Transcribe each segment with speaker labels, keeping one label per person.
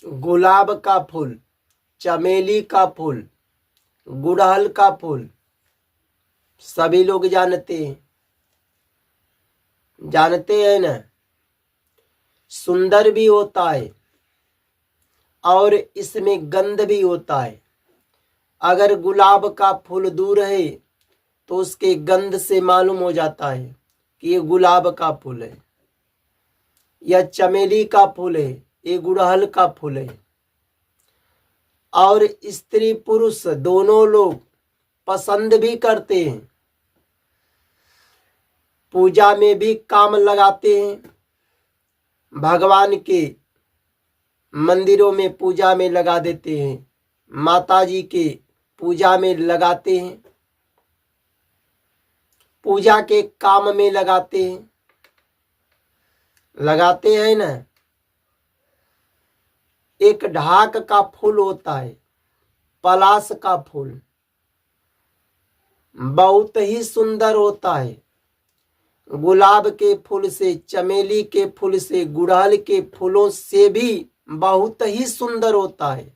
Speaker 1: गुलाब का फूल, चमेली का फूल, गुड़हल का फूल सभी लोग जानते हैं ना। सुंदर भी होता है और इसमें गंध भी होता है। अगर गुलाब का फूल दूर है तो उसके गंध से मालूम हो जाता है कि ये गुलाब का फूल है, या चमेली का फूल है, ये गुड़हल का फूल है। और स्त्री पुरुष दोनों लोग पसंद भी करते हैं, पूजा में भी काम लगाते हैं, भगवान के मंदिरों में पूजा में लगा देते हैं, माता जी के पूजा में लगाते हैं, पूजा के काम में लगाते हैं ना। एक ढाक का फूल होता है, पलाश का फूल, बहुत ही सुंदर होता है। गुलाब के फूल से, चमेली के फूल से, गुड़हल के फूलों से भी बहुत ही सुंदर होता है।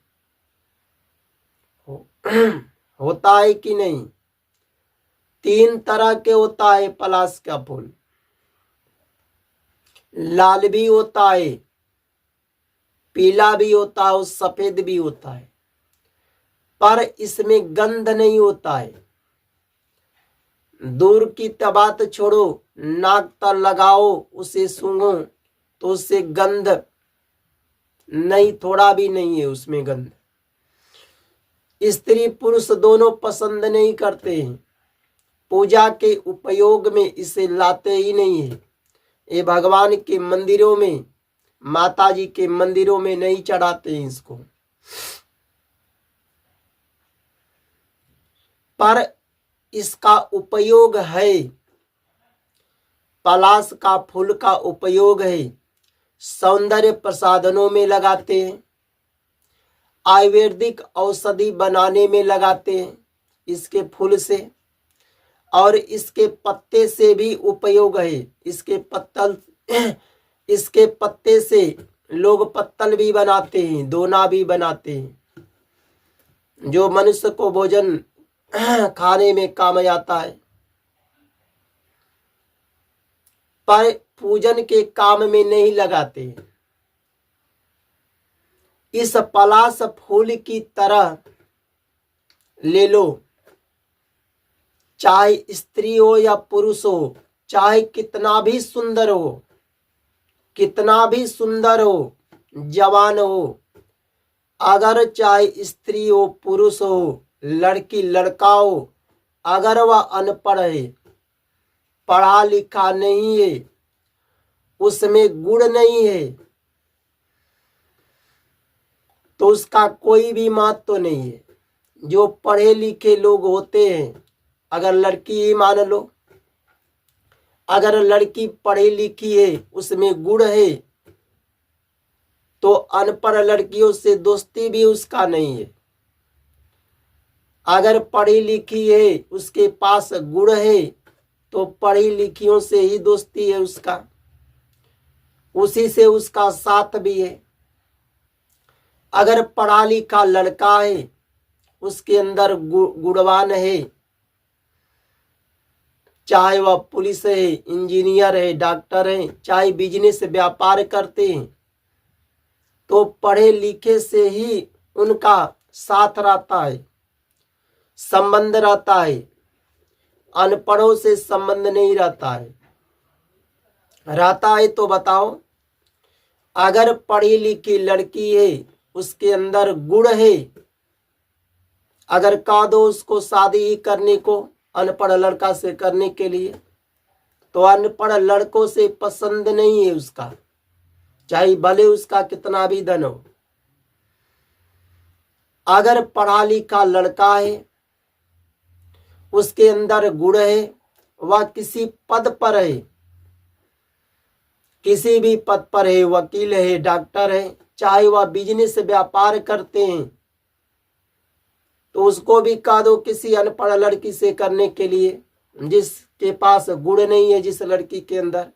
Speaker 1: होता है कि नहीं? 3 तरह के होता है पलाश का फूल। लाल भी होता है, पीला भी होता है और सफेद भी होता है, पर इसमें गंध नहीं होता है। दूर की बात छोड़ो, नाक तक लगाओ, उसे सूंघो तो उससे गंध नहीं, थोड़ा भी नहीं है उसमें गंध। स्त्री पुरुष दोनों पसंद नहीं करते हैं, पूजा के उपयोग में इसे लाते ही नहीं है। ये भगवान के मंदिरों में, माता जी के मंदिरों में नहीं चढ़ाते हैं इसको। पर इसका उपयोग है, पलाश का फूल का उपयोग है, सौंदर्य प्रसाधनों में लगाते हैं, आयुर्वेदिक औषधि बनाने में लगाते हैं इसके फूल से, और इसके पत्ते से भी उपयोग है। इसके पत्ते से लोग पत्तल भी बनाते हैं, दोना भी बनाते हैं, जो मनुष्य को भोजन खाने में काम आता है, पर पूजन के काम में नहीं लगाते। इस पलाश फूल की तरह ले लो, चाहे स्त्री हो या पुरुष हो, चाहे कितना भी सुंदर हो, जवान हो, अगर चाहे स्त्री हो, पुरुष हो, लड़की लड़का हो, अगर वह अनपढ़ है, पढ़ा लिखा नहीं है, उसमें गुण नहीं है, तो उसका कोई भी महत्व तो नहीं है। जो पढ़े लिखे लोग होते हैं, अगर लड़की ही मान लो, अगर लड़की पढ़ी लिखी है, उसमें गुण है, तो अनपढ़ लड़कियों से दोस्ती भी उसका नहीं है। अगर पढ़ी लिखी है, उसके पास गुण है, तो पढ़ी लिखियों से ही दोस्ती है उसका, उसी से उसका साथ भी है। अगर पढ़ा लिखा लड़का है, उसके अंदर गुणवान है, चाहे वह पुलिस है, इंजीनियर है, डॉक्टर है, चाहे बिजनेस व्यापार करते हैं, तो पढ़े लिखे से ही उनका साथ रहता है, संबंध रहता है। अनपढ़ों से संबंध नहीं रहता है तो बताओ, अगर पढ़ी लिखी लड़की है, उसके अंदर गुण है, अगर कह दो उसको शादी ही करने को अनपढ़ लड़का से करने के लिए, तो अनपढ़ लड़कों से पसंद नहीं है उसका, चाहे भले उसका कितना भी धन हो। अगर पढ़ा लिखा लड़का है, उसके अंदर गुण है, वह किसी पद पर है, किसी भी पद पर है, वकील है, डॉक्टर है, चाहे वह बिजनेस व्यापार करते हैं, तो उसको भी कह दो किसी अनपढ़ लड़की से करने के लिए, जिसके पास गुण नहीं है, जिस लड़की के अंदर,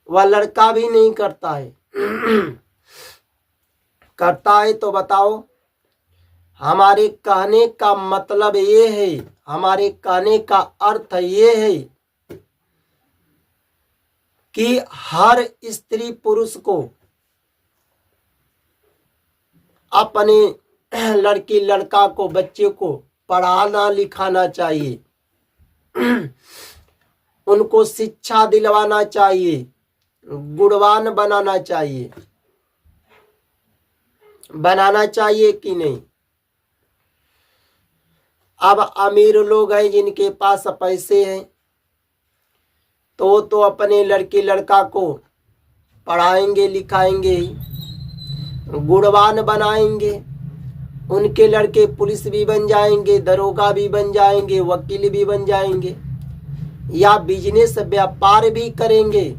Speaker 1: वह लड़का भी नहीं करता है। करता है। तो बताओ, हमारे कहने का मतलब ये है, हमारे कहने का अर्थ ये है कि हर स्त्री पुरुष को अपने लड़की लड़का को, बच्चे को पढ़ाना लिखाना चाहिए, उनको शिक्षा दिलवाना चाहिए, गुणवान बनाना चाहिए। बनाना चाहिए कि नहीं? अब अमीर लोग हैं जिनके पास पैसे हैं तो अपने लड़की लड़का को पढ़ाएंगे लिखाएंगे, गुणवान बनाएंगे। उनके लड़के पुलिस भी बन जाएंगे, दरोगा भी बन जाएंगे, वकील भी बन जाएंगे, या बिजनेस व्यापार भी करेंगे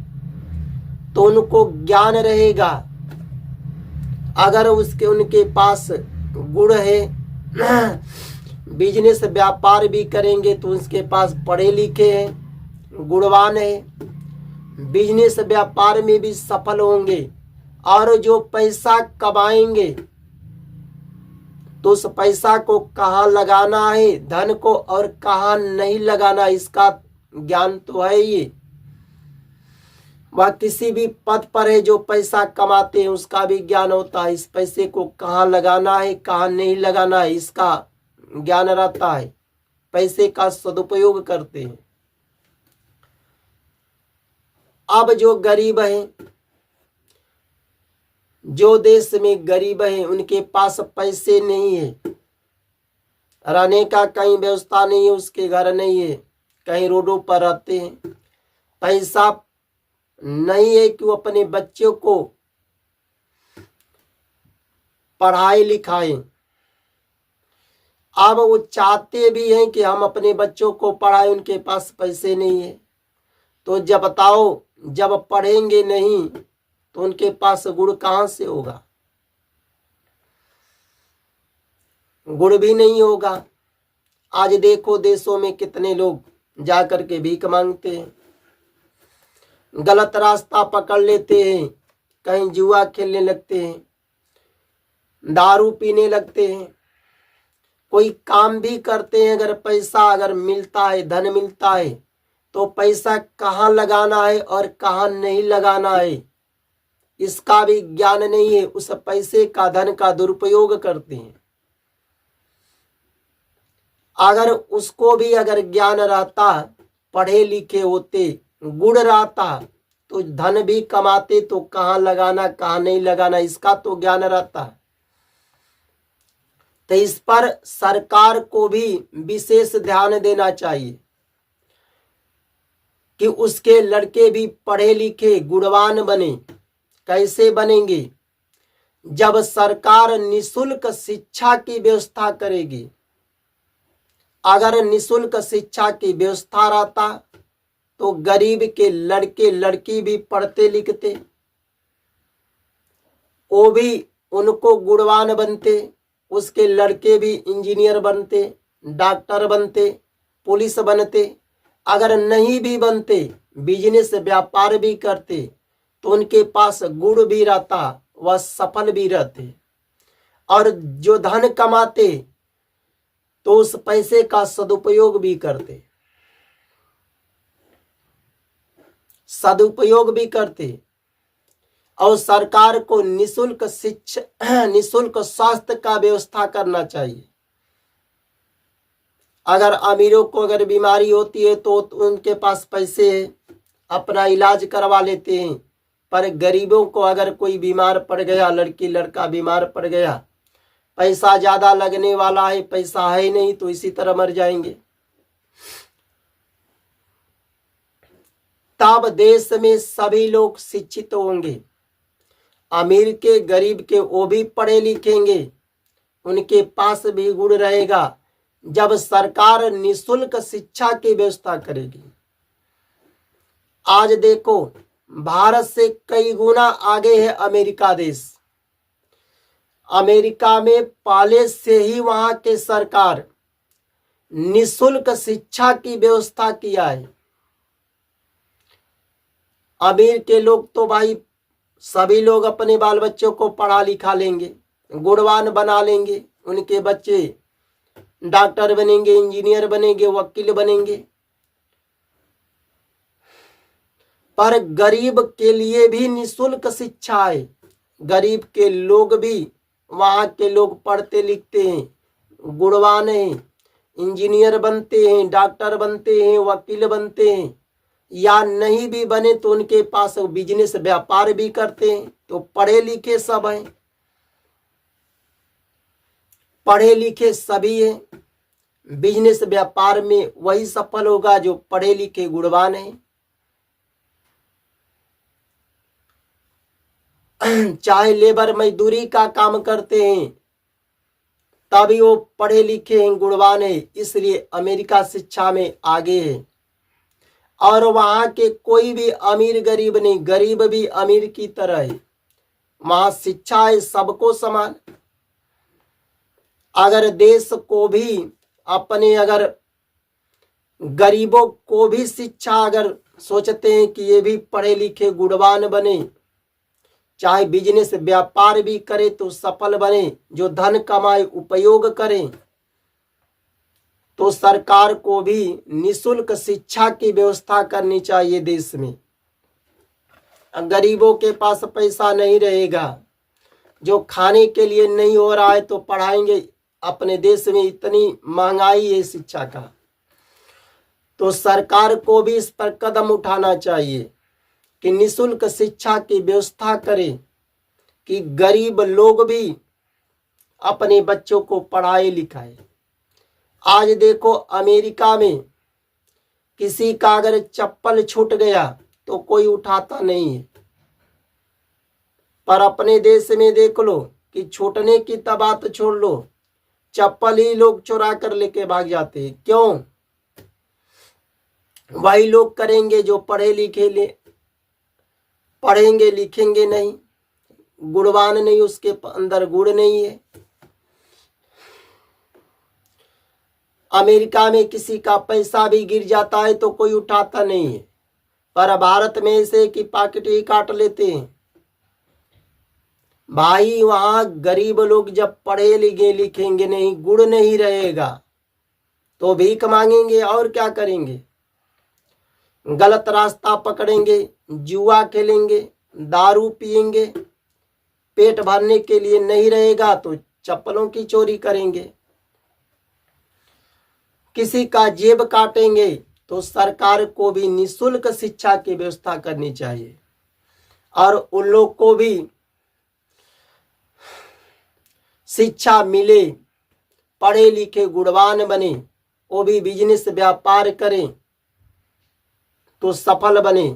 Speaker 1: तो उनको ज्ञान रहेगा। अगर उनके पास गुण है, बिजनेस व्यापार भी करेंगे तो उसके पास पढ़े लिखे हैं, गुणवान है, बिजनेस व्यापार में भी सफल होंगे। और जो पैसा कमाएंगे तो उस पैसा को कहाँ लगाना है, धन को, और कहाँ नहीं लगाना, इसका ज्ञान तो है ही। वह किसी भी पद पर है जो पैसा कमाते हैं उसका भी ज्ञान होता है, इस पैसे को कहाँ लगाना है कहाँ नहीं लगाना है, इसका ज्ञान रहता है। पैसे का सदुपयोग करते हैं। अब जो गरीब है, जो देश में गरीब है, उनके पास पैसे नहीं है, रहने का कहीं व्यवस्था नहीं है, उसके घर नहीं है, कहीं रोडों पर रहते हैं, पैसा नहीं है कि वो अपने बच्चों को पढ़ाए लिखाएं। अब वो चाहते भी हैं कि हम अपने बच्चों को पढ़ाएं, उनके पास पैसे नहीं है। तो जब बताओ, जब पढ़ेंगे नहीं तो उनके पास गुण कहाँ से होगा? गुण भी नहीं होगा। आज देखो देशों में कितने लोग जाकर के भीख मांगते हैं, गलत रास्ता पकड़ लेते हैं, कहीं जुआ खेलने लगते हैं, दारू पीने लगते हैं, कोई काम भी करते हैं। अगर पैसा अगर मिलता है, धन मिलता है, तो पैसा कहाँ लगाना है और कहाँ नहीं लगाना है, इसका भी ज्ञान नहीं है। उस पैसे का, धन का दुरुपयोग करते हैं। अगर उसको भी अगर ज्ञान रहता, पढ़े लिखे होते, गुण रहता, तो धन भी कमाते, तो कहाँ लगाना कहाँ नहीं लगाना, इसका तो ज्ञान रहता। तो इस पर सरकार को भी विशेष ध्यान देना चाहिए कि उसके लड़के भी पढ़े लिखे गुणवान बने। कैसे बनेंगे? जब सरकार निशुल्क शिक्षा की व्यवस्था करेगी। अगर निशुल्क शिक्षा की व्यवस्था रहता तो गरीब के लड़के लड़की भी पढ़ते लिखते, वो भी उनको गुणवान बनते, उसके लड़के भी इंजीनियर बनते, डॉक्टर बनते, पुलिस बनते। अगर नहीं भी बनते, बिजनेस व्यापार भी करते, तो उनके पास गुण भी रहता, वह सफल भी रहते। और जो धन कमाते तो उस पैसे का सदुपयोग भी करते, सदुपयोग भी करते। और सरकार को निशुल्क शिक्षा, निशुल्क स्वास्थ्य का व्यवस्था करना चाहिए। अगर अमीरों को अगर बीमारी होती है तो उनके पास पैसे है, अपना इलाज करवा लेते हैं। पर गरीबों को अगर कोई बीमार पड़ गया, लड़की लड़का बीमार पड़ गया, पैसा ज्यादा लगने वाला है, पैसा है नहीं, तो इसी तरह मर जाएंगे। तब देश में सभी लोग शिक्षित होंगे, अमीर के गरीब के, वो भी पढ़े लिखेंगे, उनके पास भी गुण रहेगा। जब सरकार निशुल्क शिक्षा की व्यवस्था करेगी। आज देखो, भारत से कई गुना आगे है अमेरिका देश। अमेरिका में पहले से ही वहां के सरकार निशुल्क शिक्षा की व्यवस्था किया है। अमीर के लोग तो भाई सभी लोग अपने बाल बच्चों को पढ़ा लिखा लेंगे, गुणवान बना लेंगे, उनके बच्चे डॉक्टर बनेंगे, इंजीनियर बनेंगे, वकील बनेंगे। पर गरीब के लिए भी निःशुल्क शिक्षा है। गरीब के लोग भी, वहां के लोग पढ़ते लिखते हैं, गुणवान हैं, इंजीनियर बनते हैं, डॉक्टर बनते हैं, वकील बनते हैं, या नहीं भी बने तो उनके पास बिजनेस व्यापार भी करते हैं। तो पढ़े लिखे सब हैं, पढ़े लिखे सभी हैं। बिजनेस व्यापार में वही सफल होगा जो पढ़े लिखे गुणवान है। चाहे लेबर मजदूरी का काम करते हैं तभी वो पढ़े लिखे हैं, गुणवान है, इसलिए अमेरिका शिक्षा में आगे है। और वहां के कोई भी अमीर गरीब नहीं, गरीब भी अमीर की तरह है। वहां शिक्षा है सबको समान। अगर देश को भी अपने, अगर गरीबों को भी शिक्षा, अगर सोचते हैं कि ये भी पढ़े लिखे गुणवान बने, चाहे बिजनेस व्यापार भी करे तो सफल बने, जो धन कमाए उपयोग करें, तो सरकार को भी निःशुल्क शिक्षा की व्यवस्था करनी चाहिए देश में। गरीबों के पास पैसा नहीं रहेगा, जो खाने के लिए नहीं हो रहा है तो पढ़ाएंगे। अपने देश में इतनी महंगाई है शिक्षा का, तो सरकार को भी इस पर कदम उठाना चाहिए कि निःशुल्क शिक्षा की व्यवस्था करे, कि गरीब लोग भी अपने बच्चों को पढ़ाए लिखाए। आज देखो अमेरिका में किसी का अगर चप्पल छूट गया तो कोई उठाता नहीं है, पर अपने देश में देख लो कि छूटने की तो बात छोड़ लो, चप्पल ही लोग चुरा कर लेके भाग जाते हैं। क्यों? वही लोग करेंगे जो पढ़े लिखे पढ़ेंगे लिखेंगे नहीं, गुणवान नहीं, उसके अंदर गुण नहीं है। अमेरिका में किसी का पैसा भी गिर जाता है तो कोई उठाता नहीं है, पर भारत में ऐसे कि पॉकेट ही काट लेते हैं। भाई वहां गरीब लोग जब पढ़े लिखेंगे नहीं, गुण नहीं रहेगा, तो भीख मांगेंगे और क्या करेंगे? गलत रास्ता पकड़ेंगे, जुआ खेलेंगे, दारू पिएंगे, पेट भरने के लिए नहीं रहेगा तो चप्पलों की चोरी करेंगे, किसी का जेब काटेंगे। तो सरकार को भी निःशुल्क शिक्षा की व्यवस्था करनी चाहिए और उन लोग को भी शिक्षा मिले, पढ़े लिखे गुणवान बने, वो भी बिजनेस व्यापार करें तो सफल बने।